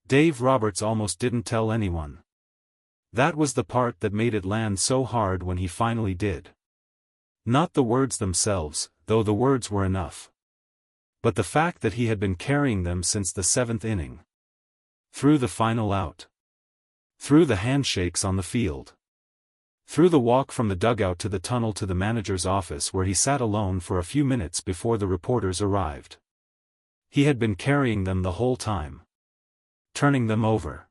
Dave Roberts almost didn't tell anyone. That was the part that made it land so hard when he finally did. Not the words themselves, though the words were enough. But the fact that he had been carrying them since the 7th inning. Through the final out. Through the handshakes on the field. Through the walk from the dugout to the tunnel to the manager's office where he sat alone for a few minutes before the reporters arrived. He had been carrying them the whole time. Turning them over.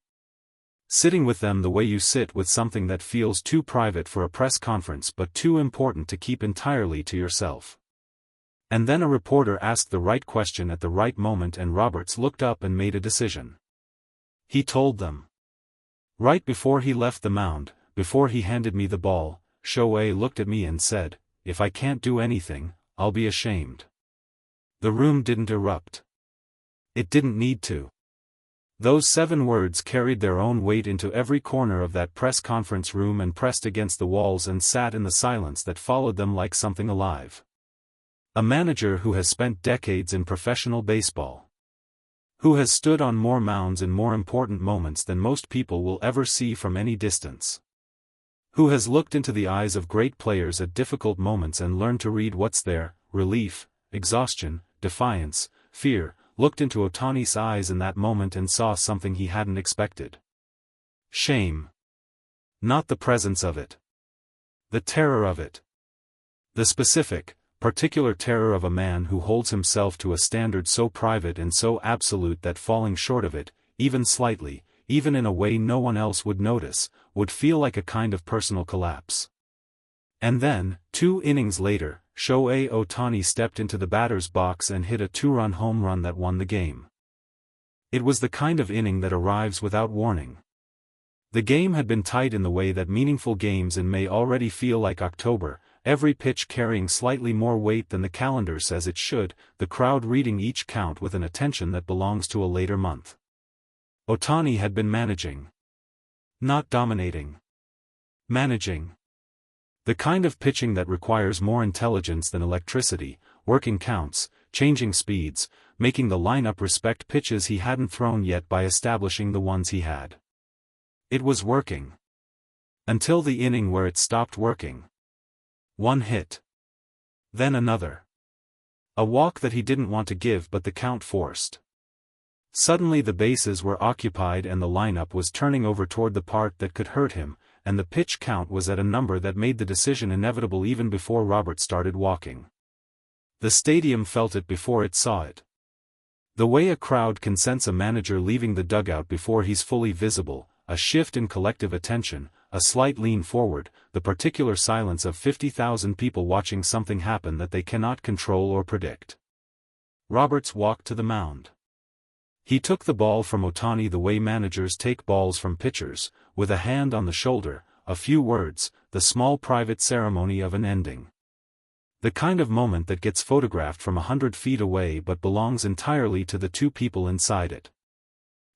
Sitting with them the way you sit with something that feels too private for a press conference but too important to keep entirely to yourself. And then a reporter asked the right question at the right moment and Roberts looked up and made a decision. He told them. Right before he left the mound, before he handed me the ball, Shohei looked at me and said, "If I can't do anything, I'll be ashamed." The room didn't erupt. It didn't need to. Those 7 words carried their own weight into every corner of that press conference room and pressed against the walls and sat in the silence that followed them like something alive. A manager who has spent decades in professional baseball. Who has stood on more mounds in more important moments than most people will ever see from any distance. Who has looked into the eyes of great players at difficult moments and learned to read what's there: relief, exhaustion, defiance, fear, looked into Ohtani's eyes in that moment and saw something he hadn't expected. Shame. Not the presence of it. The terror of it. The specific, particular terror of a man who holds himself to a standard so private and so absolute that falling short of it, even slightly, even in a way no one else would notice, would feel like a kind of personal collapse. And then, 2 innings later, Shohei Ohtani stepped into the batter's box and hit a 2-run home run that won the game. It was the kind of inning that arrives without warning. The game had been tight in the way that meaningful games in May already feel like October, every pitch carrying slightly more weight than the calendar says it should, the crowd reading each count with an attention that belongs to a later month. Ohtani had been managing. Not dominating. Managing. The kind of pitching that requires more intelligence than electricity, working counts, changing speeds, making the lineup respect pitches he hadn't thrown yet by establishing the ones he had. It was working. Until the inning where it stopped working. 1 hit. Then another. A walk that he didn't want to give but the count forced. Suddenly the bases were occupied and the lineup was turning over toward the part that could hurt him, and the pitch count was at a number that made the decision inevitable even before Robert started walking. The stadium felt it before it saw it. The way a crowd can sense a manager leaving the dugout before he's fully visible, a shift in collective attention, a slight lean forward, the particular silence of 50,000 people watching something happen that they cannot control or predict. Roberts walked to the mound. He took the ball from Ohtani the way managers take balls from pitchers, with a hand on the shoulder, a few words, the small private ceremony of an ending. The kind of moment that gets photographed from 100 feet away but belongs entirely to the 2 people inside it.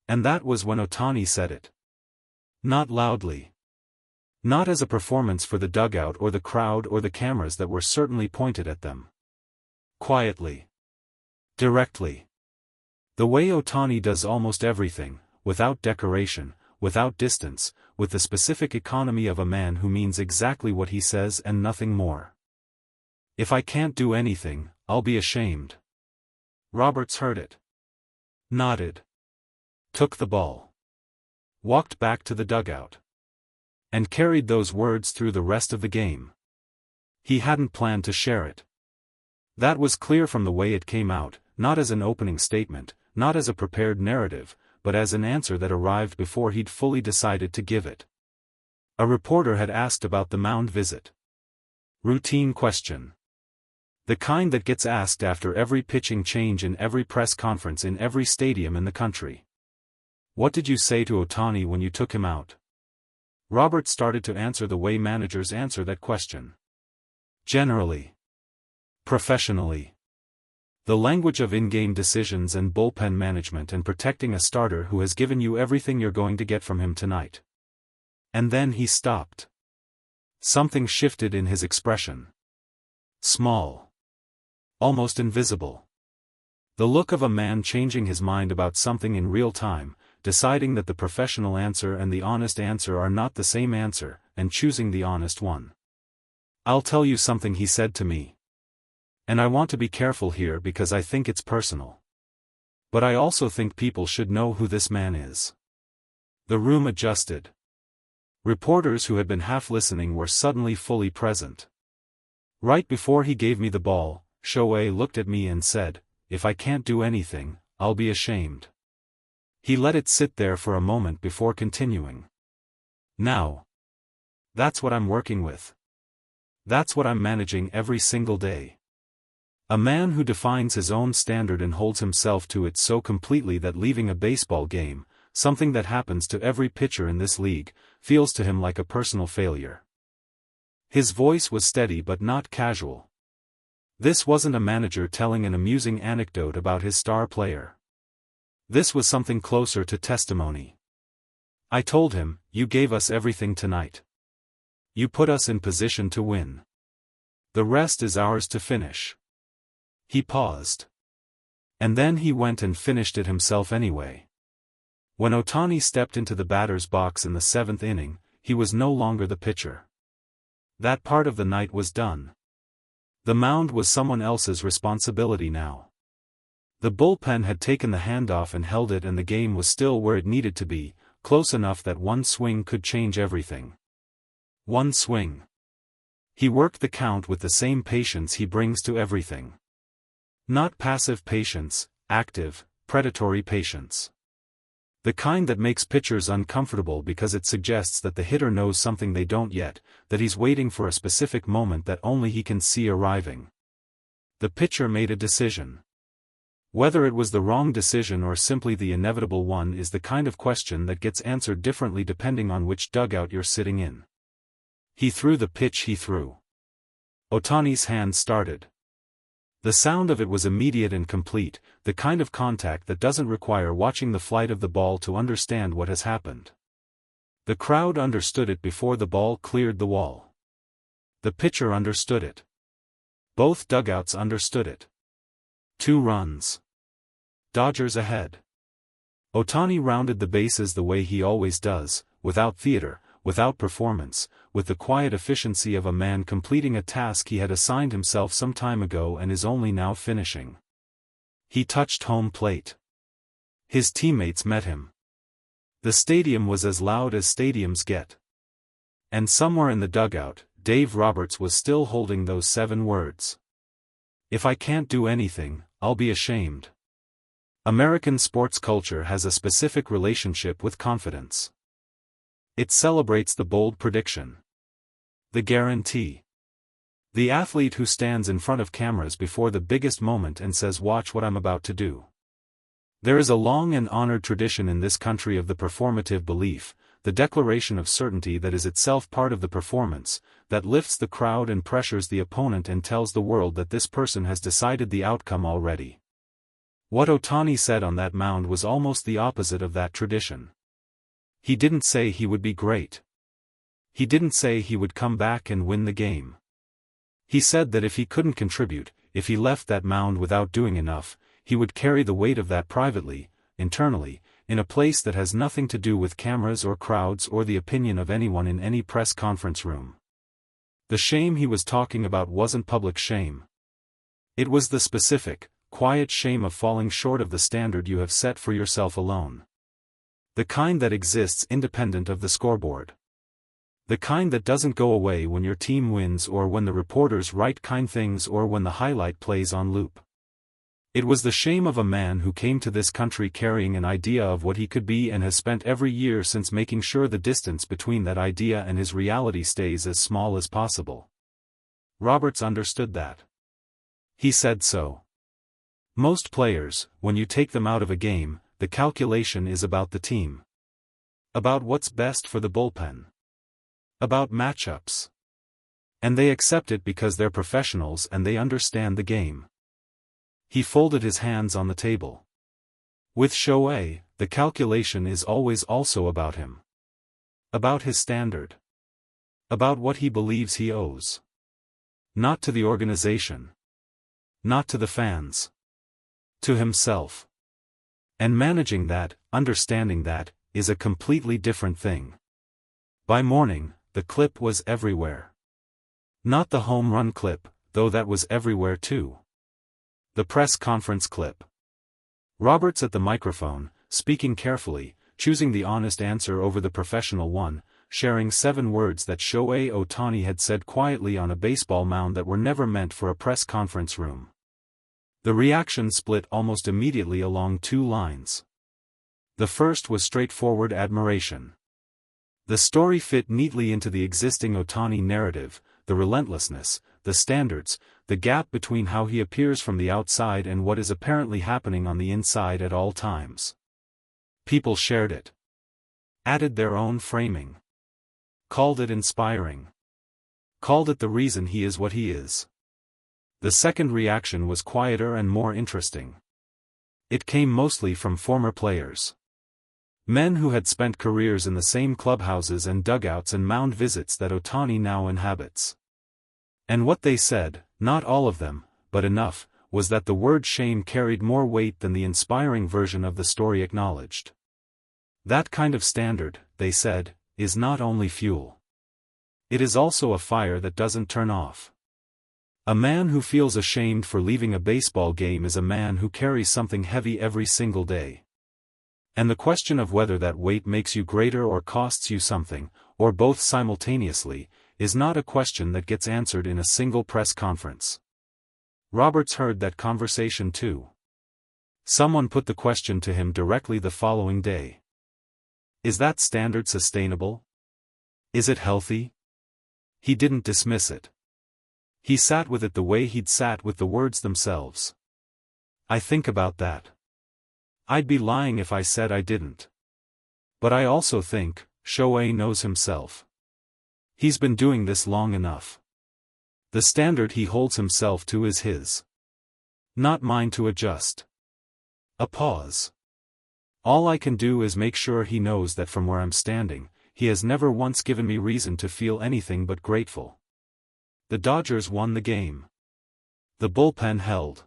And that was when Ohtani said it. Not loudly. Not as a performance for the dugout or the crowd or the cameras that were certainly pointed at them. Quietly. Directly. The way Ohtani does almost everything, without decoration, without distance, with the specific economy of a man who means exactly what he says and nothing more. If I can't do anything, I'll be ashamed. Roberts heard it. Nodded. Took the ball. Walked back to the dugout. And carried those words through the rest of the game. He hadn't planned to share it. That was clear from the way it came out, not as an opening statement, not as a prepared narrative, but as an answer that arrived before he'd fully decided to give it. A reporter had asked about the mound visit. Routine question. The kind that gets asked after every pitching change in every press conference in every stadium in the country. What did you say to Ohtani when you took him out? Robert started to answer the way managers answer that question. Generally. Professionally. The language of in-game decisions and bullpen management and protecting a starter who has given you everything you're going to get from him tonight. And then he stopped. Something shifted in his expression. Small. Almost invisible. The look of a man changing his mind about something in real time, deciding that the professional answer and the honest answer are not the same answer, and choosing the honest one. "I'll tell you something," he said to me. "And I want to be careful here because I think it's personal. But I also think people should know who this man is." The room adjusted. Reporters who had been half listening were suddenly fully present. Right before he gave me the ball, Shohei looked at me and said, "If I can't do anything, I'll be ashamed." He let it sit there for a moment before continuing. "Now. That's what I'm working with. That's what I'm managing every single day. A man who defines his own standard and holds himself to it so completely that leaving a baseball game, something that happens to every pitcher in this league, feels to him like a personal failure." His voice was steady but not casual. This wasn't a manager telling an amusing anecdote about his star player. This was something closer to testimony. I told him, "You gave us everything tonight. You put us in position to win. The rest is ours to finish." He paused. And then he went and finished it himself anyway. When Ohtani stepped into the batter's box in the 7th inning, he was no longer the pitcher. That part of the night was done. The mound was someone else's responsibility now. The bullpen had taken the handoff and held it, and the game was still where it needed to be, close enough that one swing could change everything. One swing. He worked the count with the same patience he brings to everything. Not passive patience, active, predatory patience. The kind that makes pitchers uncomfortable because it suggests that the hitter knows something they don't yet, that he's waiting for a specific moment that only he can see arriving. The pitcher made a decision. Whether it was the wrong decision or simply the inevitable one is the kind of question that gets answered differently depending on which dugout you're sitting in. He threw the pitch he threw. Ohtani's hand started. The sound of it was immediate and complete, the kind of contact that doesn't require watching the flight of the ball to understand what has happened. The crowd understood it before the ball cleared the wall. The pitcher understood it. Both dugouts understood it. 2 runs. Dodgers ahead. Ohtani rounded the bases the way he always does, without theater, without performance, with the quiet efficiency of a man completing a task he had assigned himself some time ago and is only now finishing. He touched home plate. His teammates met him. The stadium was as loud as stadiums get. And somewhere in the dugout, Dave Roberts was still holding those 7 words. "If I can't do anything, I'll be ashamed." American sports culture has a specific relationship with confidence. It celebrates the bold prediction. The guarantee. The athlete who stands in front of cameras before the biggest moment and says, "Watch what I'm about to do." There is a long and honored tradition in this country of the performative belief, the declaration of certainty that is itself part of the performance, that lifts the crowd and pressures the opponent and tells the world that this person has decided the outcome already. What Ohtani said on that mound was almost the opposite of that tradition. He didn't say he would be great. He didn't say he would come back and win the game. He said that if he couldn't contribute, if he left that mound without doing enough, he would carry the weight of that privately, internally, in a place that has nothing to do with cameras or crowds or the opinion of anyone in any press conference room. The shame he was talking about wasn't public shame. It was the specific, quiet shame of falling short of the standard you have set for yourself alone. The kind that exists independent of the scoreboard. The kind that doesn't go away when your team wins or when the reporters write kind things or when the highlight plays on loop. It was the shame of a man who came to this country carrying an idea of what he could be and has spent every year since making sure the distance between that idea and his reality stays as small as possible. Roberts understood that. He said so. Most players, when you take them out of a game, the calculation is about the team. About what's best for the bullpen. About matchups. And they accept it because they're professionals and they understand the game. He folded his hands on the table. With Shohei, the calculation is always also about him. About his standard. About what he believes he owes. Not to the organization. Not to the fans. To himself. And managing that, understanding that, is a completely different thing. By morning, the clip was everywhere. Not the home run clip, though that was everywhere too. The press conference clip. Roberts at the microphone, speaking carefully, choosing the honest answer over the professional one, sharing 7 words that Shohei Ohtani had said quietly on a baseball mound that were never meant for a press conference room. The reaction split almost immediately along 2 lines. The first was straightforward admiration. The story fit neatly into the existing Ohtani narrative, the relentlessness, the standards, the gap between how he appears from the outside and what is apparently happening on the inside at all times. People shared it. Added their own framing. Called it inspiring. Called it the reason he is what he is. The second reaction was quieter and more interesting. It came mostly from former players. Men who had spent careers in the same clubhouses and dugouts and mound visits that Ohtani now inhabits. And what they said, not all of them, but enough, was that the word shame carried more weight than the inspiring version of the story acknowledged. That kind of standard, they said, is not only fuel. It is also a fire that doesn't turn off. A man who feels ashamed for leaving a baseball game is a man who carries something heavy every single day. And the question of whether that weight makes you greater or costs you something, or both simultaneously, is not a question that gets answered in a single press conference. Roberts heard that conversation too. Someone put the question to him directly the following day. Is that standard sustainable? Is it healthy? He didn't dismiss it. He sat with it the way he'd sat with the words themselves. I think about that. I'd be lying if I said I didn't. But I also think, Shohei knows himself. He's been doing this long enough. The standard he holds himself to is his. Not mine to adjust. A pause. All I can do is make sure he knows that from where I'm standing, he has never once given me reason to feel anything but grateful. The Dodgers won the game. The bullpen held.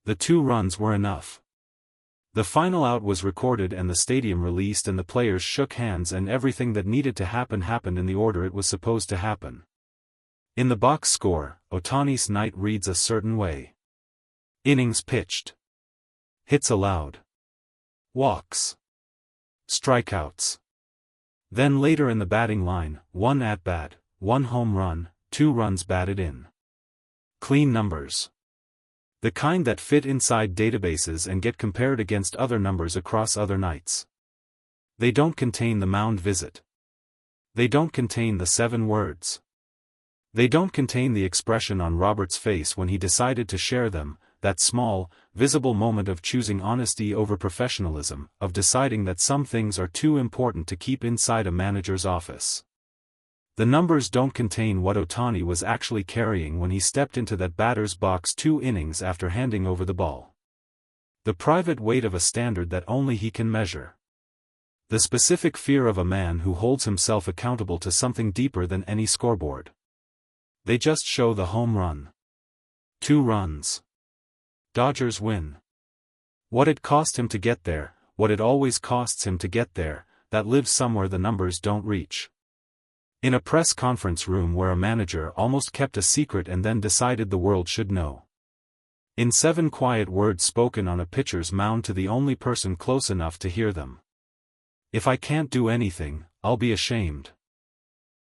The 2 runs were enough. The final out was recorded and the stadium released and the players shook hands and everything that needed to happen happened in the order it was supposed to happen. In the box score, Ohtani's night reads a certain way. Innings pitched. Hits allowed. Walks. Strikeouts. Then later in the batting line, 1 at-bat, 1 home run, 2 runs batted in. Clean numbers. The kind that fit inside databases and get compared against other numbers across other nights. They don't contain the mound visit. They don't contain the 7 words. They don't contain the expression on Robert's face when he decided to share them, that small, visible moment of choosing honesty over professionalism, of deciding that some things are too important to keep inside a manager's office. The numbers don't contain what Ohtani was actually carrying when he stepped into that batter's box 2 innings after handing over the ball. The private weight of a standard that only he can measure. The specific fear of a man who holds himself accountable to something deeper than any scoreboard. They just show the home run. 2 runs. Dodgers win. What it cost him to get there, what it always costs him to get there, that lives somewhere the numbers don't reach. In a press conference room where a manager almost kept a secret and then decided the world should know. In 7 quiet words spoken on a pitcher's mound to the only person close enough to hear them. If I can't do anything, I'll be ashamed.